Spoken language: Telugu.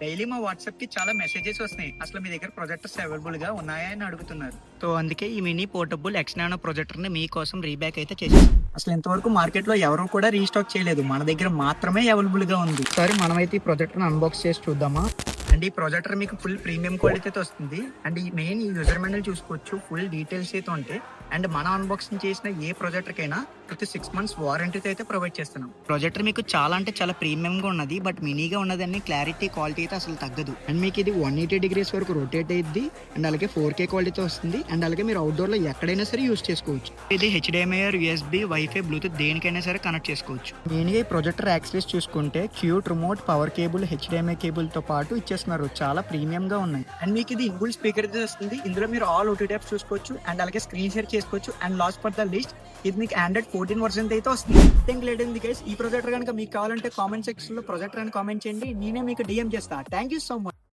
డైలీ మా వాట్సాప్ కి చాలా మెసేజెస్ వస్తున్నాయి. అసలు మీ దగ్గర ప్రొజెక్టర్స్ అవైలబుల్ గా ఉన్నాయా అని అడుగుతున్నారు. సో అందుకే ఈ mini portable X nano projector ని మీకోసం రీబ్యాక్ అయితే చేసేసాం. అసలు ఇంతవరకు మార్కెట్ లో ఎవరు కూడా రీస్టాక్ చేయలేదు, మన దగ్గర మాత్రమే అవైలబుల్ గా ఉంది. సరే మనమైతే ఈ ప్రొజెక్టర్ అన్బాక్స్ చేసి చూద్దామా. అండ్ ఈ ప్రొజెక్టర్ మీకు ఫుల్ ప్రీమియం క్వాలిటీ అయితే వస్తుంది. అండ్ ఈ మెయిన్ యూజర్ మాన్యువల్ చూసుకోవచ్చు, ఫుల్ డీటెయిల్స్ అయితే ఉంటాయి. అండ్ మన అన్బాక్సింగ్ చేసిన ఏ ప్రొజెక్టర్ కైనా ప్రతి 6 months వారంటీ అయితే ప్రొవైడ్ చేస్తున్నాం. ప్రొజెక్టర్ మీకు చాలా అంటే చాలా ప్రీమియం గా ఉన్నది, బట్ మినీగా ఉన్నదాన్ని క్లారిటీ క్వాలిటీ అయితే అసలు తగ్గదు. అండ్ మీకు ఇది 180 degrees వరకు రొటేట్ అయ్యింది. అండ్ అలాగే 4K క్వాలిటీతో వస్తుంది. అండ్ అలాగే మీరు అవుట్డోర్ లో ఎక్కడైనా సరే యూస్ చేసుకోవచ్చు. ఇది HDMI, USB, వైఫై, బ్లూటూత్ దేనికైనా సరే కనెక్ట్ చేసుకోవచ్చు. మెయిన్గా ఈ ప్రొజెక్టర్ యాక్సెస్ చూసుకుంటే cute remote, power cable, HDMI cable తో పాటు ఇచ్చేస్తున్నారు. చాలా ప్రీమియం గా ఉన్నాయి. అండ్ మీకు ఇది ఇన్బుల్ స్పీకర్ అయితే వస్తుంది. ఇందులో మీరు ఆల్ OTT యాప్స్ చూసుకోవచ్చు. అండ్ అలాగే స్క్రీన్ షేర్ చేసుకోవచ్చు. And last for the list, ఇది మీకు Android 14 వర్షన్ అయితే వస్తుంది. లేట్ ఉంది గైస్. ఈ ప్రొజెక్టర్ కనుక మీకు కావాలంటే కామెంట్ సెక్షన్ లో ప్రొజెక్టర్ అని కామెంట్ చేయండి, నేనే మీకు DM చేస్తా. Thank you so much.